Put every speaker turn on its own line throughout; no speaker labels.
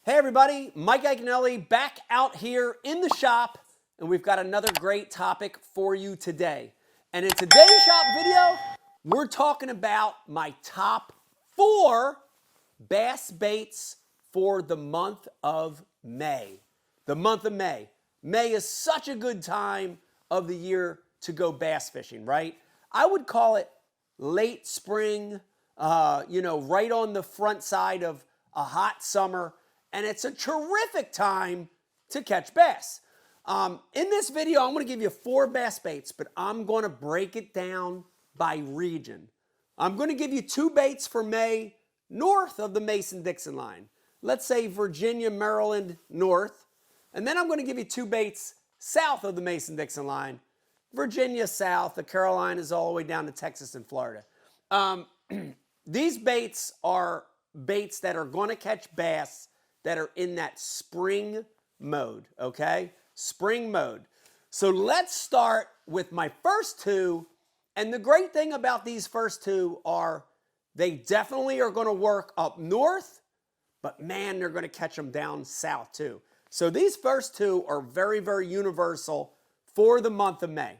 Hey everybody, Mike Iaconelli back out here in the shop, and we've got another great topic for you today. And in today's shop video, we're talking about my top 4 bass baits for the month of May. The month of May. May is such a good time of the year to go bass fishing, right? I would call it late spring, right on the front side of a hot summer. And it's a terrific time to catch bass. In this video, I'm going to give you 4 bass baits, but I'm going to break it down by region. I'm going to give you 2 baits for May north of the Mason-Dixon line. Let's say Virginia, Maryland, north. And then I'm going to give you 2 baits south of the Mason-Dixon line. Virginia south, the Carolinas all the way down to Texas and Florida. These baits are baits that are going to catch bass that are in that spring mode, okay? Spring mode. So let's start with my first 2. And the great thing about these first 2 are they definitely are going to work up north, but man, they're going to catch them down south too. So these first 2 are very, very universal for the month of May.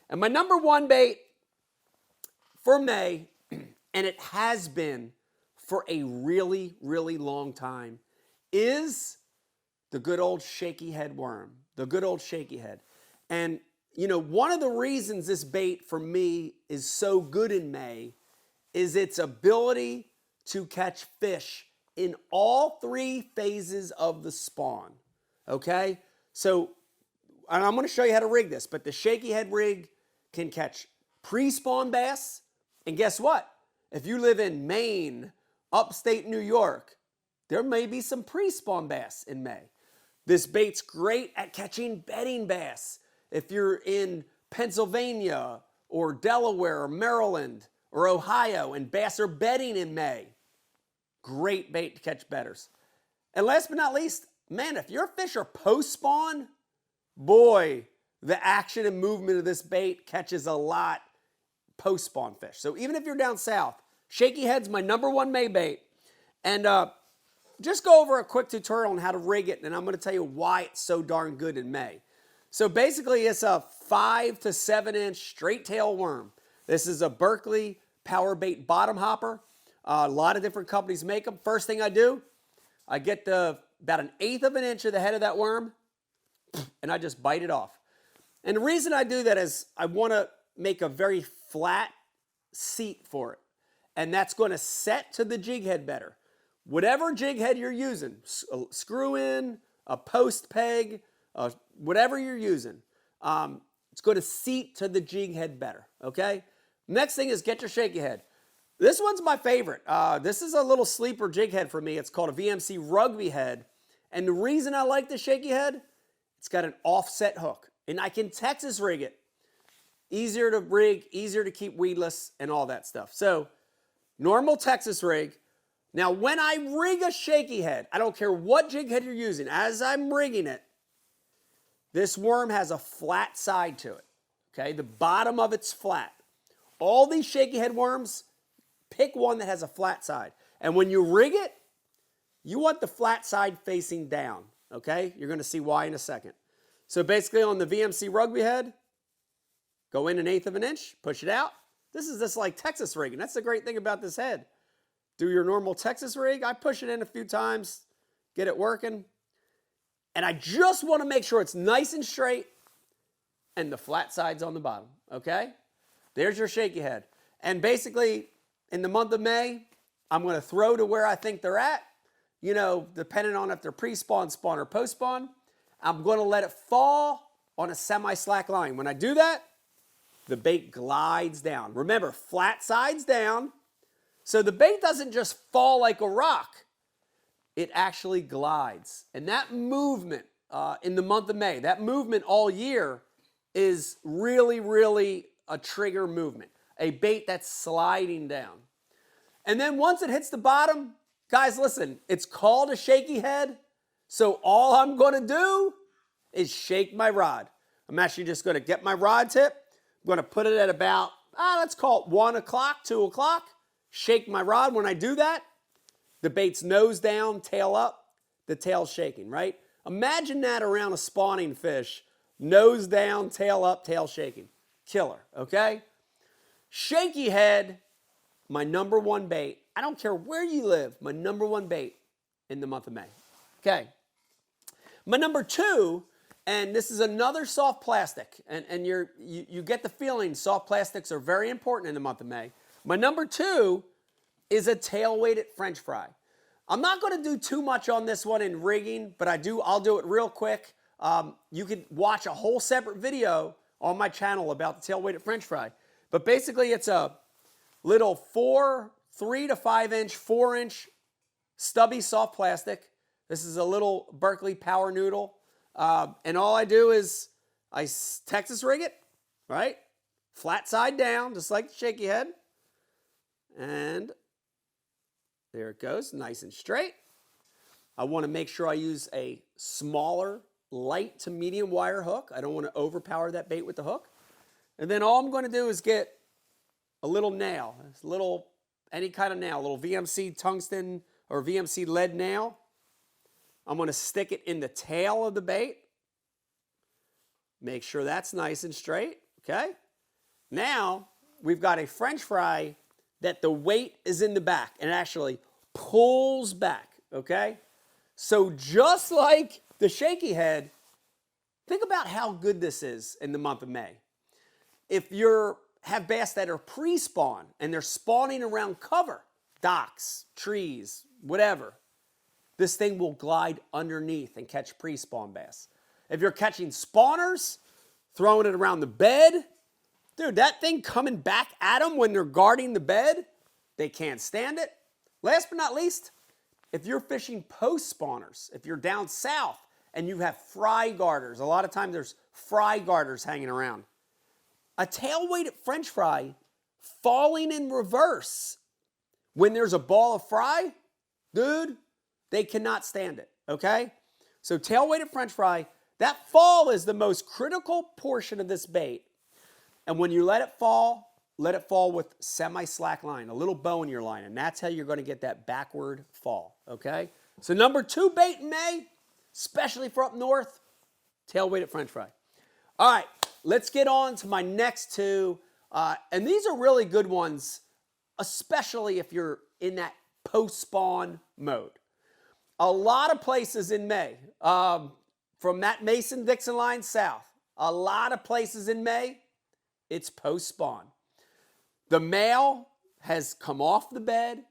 And my number 1 bait for May, and it has been for a really, really long time, is the good old Shaky Head worm, the good old Shaky Head. And, one of the reasons this bait for me is so good in May is its ability to catch fish in all 3 phases of the spawn, okay? So, and I'm going to show you how to rig this, but the Shaky Head rig can catch pre-spawn bass, and guess what? If you live in Maine, upstate New York, there may be some pre-spawn bass in May. This bait's great at catching bedding bass. If you're in Pennsylvania or Delaware or Maryland or Ohio and bass are bedding in May, great bait to catch bedders. And last but not least, man, if your fish are post-spawn, boy, the action and movement of this bait catches a lot post-spawn fish. So even if you're down south, Shaky Head's my number 1 May bait. And just go over a quick tutorial on how to rig it, and I'm going to tell you why it's so darn good in May. So basically, it's a 5 to 7 inch straight tail worm. This is a Berkley power bait bottom hopper. A lot of different companies make them. First thing I do, I get about 1/8 of an inch of the head of that worm, and I just bite it off. And the reason I do that is I want to make a very flat seat for it, and that's going to set to the jig head better. Whatever jig head you're using, a screw in, a post peg, whatever you're using, it's going to seat to the jig head better, okay? Next thing is get your Shaky Head. This one's my favorite. This is a little sleeper jig head for me. It's called a VMC rugby head. And the reason I like the Shaky Head, it's got an offset hook. And I can Texas rig it. Easier to rig, easier to keep weedless, and all that stuff. So, normal Texas rig. Now, when I rig a Shaky Head, I don't care what jig head you're using, as I'm rigging it, this worm has a flat side to it, okay? The bottom of it's flat. All these Shaky Head worms, pick one that has a flat side. And when you rig it, you want the flat side facing down, okay? You're going to see why in a second. So basically on the VMC rugby head, go in 1/8 of an inch, push it out. This is just like Texas rigging. That's the great thing about this head. Do your normal Texas rig. I push it in a few times, get it working. And I just want to make sure it's nice and straight and the flat side's on the bottom, okay? There's your Shaky Head. And basically, in the month of May, I'm going to throw to where I think they're at, depending on if they're pre-spawn, spawn, or post-spawn. I'm going to let it fall on a semi-slack line. When I do that, the bait glides down. Remember, flat sides down. So the bait doesn't just fall like a rock. It actually glides. And that movement in the month of May, that movement all year is really, really a trigger movement. A bait that's sliding down. And then once it hits the bottom, guys, listen, it's called a Shaky Head. So all I'm going to do is shake my rod. I'm actually just going to get my rod tip. I'm going to put it at about, let's call it 1 o'clock, 2 o'clock. Shake my rod. When I do that, the bait's nose down, tail up. the tail's shaking, right? Imagine that around a spawning fish. Nose down, tail up, tail shaking. Killer, okay? Shaky Head, my number one bait. I don't care where you live, my number one bait in the month of May. Okay. My number two, and this is another soft plastic, and you get the feeling soft plastics are very important in the month of May. My number two is a tail-weighted French fry. I'm not going to do too much on this one in rigging, but I'll do it real quick. You could watch a whole separate video on my channel about the tail-weighted French fry. But basically, it's a little 3 to 5 inch, 4-inch stubby soft plastic. This is a little Berkley power noodle. And all I do is I Texas rig it, right? Flat side down, just like the Shaky Head. And there it goes, nice and straight. I want to make sure I use a smaller, light to medium wire hook. I don't want to overpower that bait with the hook. And then all I'm going to do is get a little nail, any kind of nail, a little VMC tungsten or VMC lead nail. I'm going to stick it in the tail of the bait. Make sure that's nice and straight, okay? Now, we've got a French fry that the weight is in the back and actually pulls back, okay? So just like the Shaky Head, think about how good this is in the month of May. If you have bass that are pre-spawn and they're spawning around cover, docks, trees, whatever, this thing will glide underneath and catch pre-spawn bass. If you're catching spawners, throwing it around the bed, dude, that thing coming back at them when they're guarding the bed, they can't stand it. Last but not least, if you're fishing post-spawners, if you're down south and you have fry garters, a lot of times there's fry garters hanging around. A tail-weighted French fry falling in reverse when there's a ball of fry, dude, they cannot stand it, okay? So tail-weighted French fry, that fall is the most critical portion of this bait. And when you let it fall with semi-slack line, a little bow in your line, and that's how you're going to get that backward fall, okay? So number two bait in May, especially for up north, tail-weighted French fry. All right, let's get on to my next two. And these are really good ones, especially if you're in that post-spawn mode. A lot of places in May, from that Mason-Dixon line south, a lot of places in May, it's post-spawn. The male has come off the bed.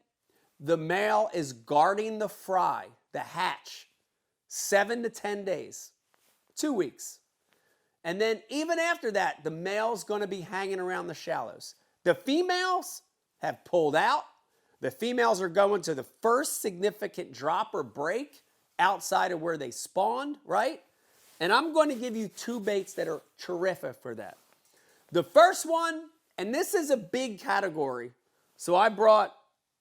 The male is guarding the fry, the hatch, 7 to 10 days, 2 weeks. And then even after that, the male's going to be hanging around the shallows. The females have pulled out. The females are going to the first significant drop or break outside of where they spawned, right? And I'm going to give you two baits that are terrific for that. The first one, and this is a big category, so I brought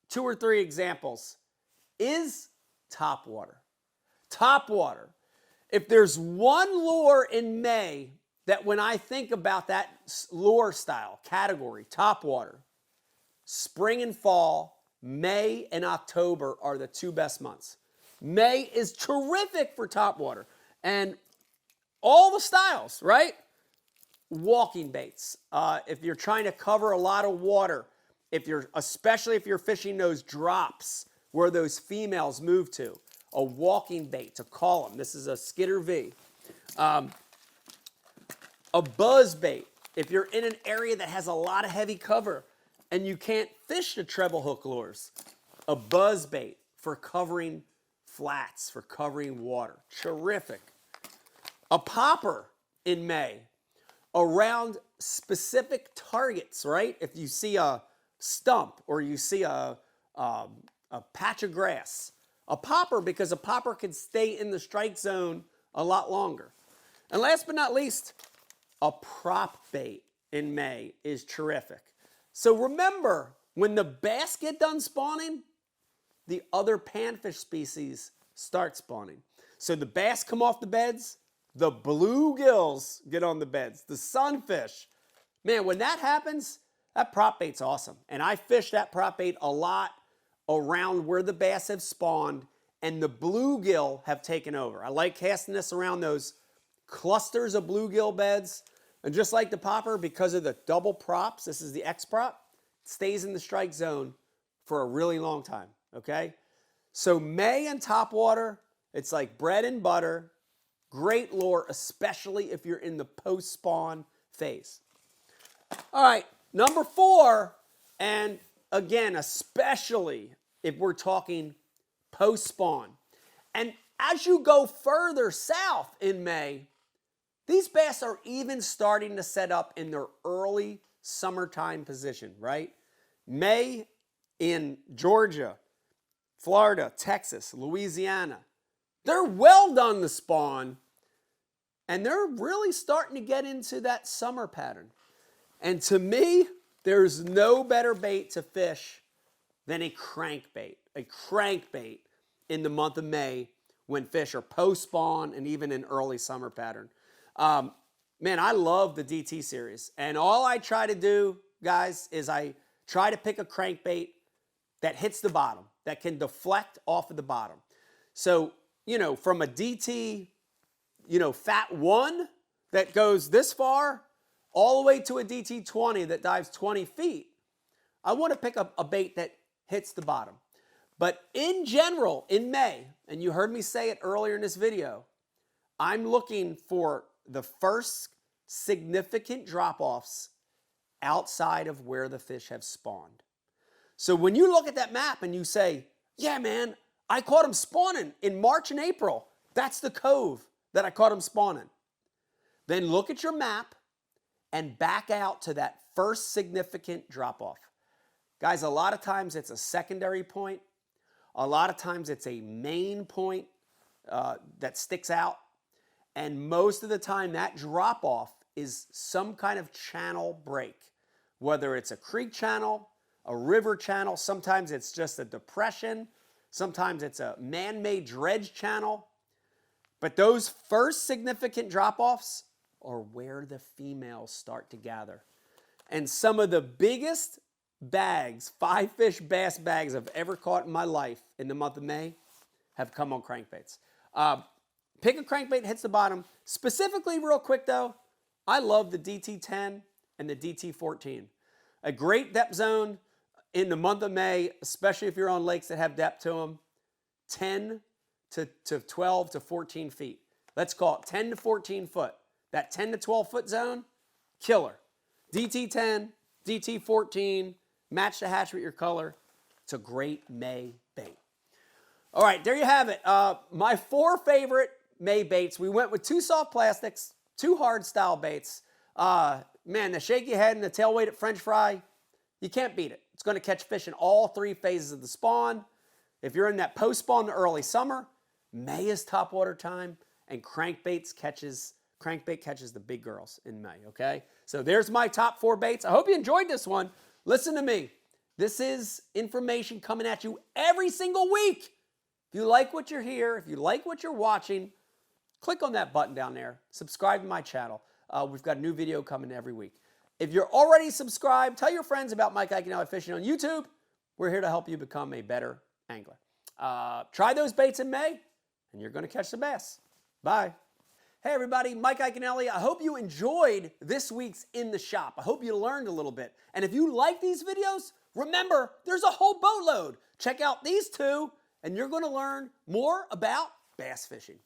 2 or 3 examples, is topwater. Topwater. If there's one lure in May that when I think about that lure style category, topwater, spring and fall, May and October are the 2 best months. May is terrific for topwater. And all the styles, right? Walking baits. If you're trying to cover a lot of water, especially if you're fishing those drops where those females move to, a walking bait to call them. This is a Skidder V. A buzz bait. If you're in an area that has a lot of heavy cover and you can't fish the treble hook lures, a buzz bait for covering flats, for covering water. Terrific. A popper in May around specific targets, right? If you see a stump or you see a patch of grass, a popper, because a popper can stay in the strike zone a lot longer. And last but not least, a prop bait in May is terrific. So remember, when the bass get done spawning, the other panfish species start spawning. So the bass come off the beds, the bluegills get on the beds, the sunfish. Man, when that happens, that prop bait's awesome. And I fish that prop bait a lot around where the bass have spawned, and the bluegill have taken over. I like casting this around those clusters of bluegill beds. And just like the popper, because of the double props, this is the X prop, it stays in the strike zone for a really long time, okay? So May and topwater, it's like bread and butter. Great lure, especially if you're in the post-spawn phase. All right, number 4, and again, especially if we're talking post-spawn. And as you go further south in May, these bass are even starting to set up in their early summertime position, right? May in Georgia, Florida, Texas, Louisiana. They're well done to spawn, and they're really starting to get into that summer pattern. And to me, there's no better bait to fish than a crankbait. A crankbait in the month of May when fish are post-spawn and even in early summer pattern. Man, I love the DT series. And all I try to do, guys, is I try to pick a crankbait that hits the bottom, that can deflect off of the bottom. So, you know, from a DT, you know, fat 1 that goes this far, all the way to a DT 20 that dives 20 feet, I want to pick up a bait that hits the bottom. But in general, in May, and you heard me say it earlier in this video, I'm looking for the first significant drop-offs outside of where the fish have spawned. So when you look at that map and you say, yeah, man, I caught them spawning in March and April. That's the cove that I caught them spawning. Then look at your map and back out to that first significant drop-off. Guys, a lot of times it's a secondary point. A lot of times it's a main point that sticks out. And most of the time that drop-off is some kind of channel break. Whether it's a creek channel, a river channel, sometimes it's just a depression, sometimes it's a man-made dredge channel. But those first significant drop-offs are where the females start to gather. And some of the biggest bags, 5-fish bass bags I've ever caught in my life in the month of May have come on crankbaits. Pick a crankbait, hits the bottom. Specifically, real quick though, I love the DT10 and the DT14. A great depth zone in the month of May, especially if you're on lakes that have depth to them, 10 to 12 to 14 feet. Let's call it 10 to 14 foot. That 10 to 12 foot zone, killer. DT10, DT14, match the hatch with your color. It's a great May bait. All right, there you have it. My 4 favorite May baits. We went with 2 soft plastics, 2 hard style baits. Man, the Shaky Head and the tail weighted French fry, you can't beat it. It's going to catch fish in all 3 phases of the spawn. If you're in that post-spawn to early summer, May is topwater time, and crankbait catches the big girls in May, okay? So there's my top 4 baits. I hope you enjoyed this one. Listen to me. This is information coming at you every single week. If you like what you're here, if you like what you're watching, click on that button down there. Subscribe to my channel. We've got a new video coming every week. If you're already subscribed, tell your friends about Mike Iaconelli Fishing on YouTube. We're here to help you become a better angler. Try those baits in May, and you're going to catch the bass. Bye. Hey everybody, Mike Iaconelli. I hope you enjoyed this week's In the Shop. I hope you learned a little bit. And if you like these videos, remember, there's a whole boatload. Check out these 2, and you're going to learn more about bass fishing.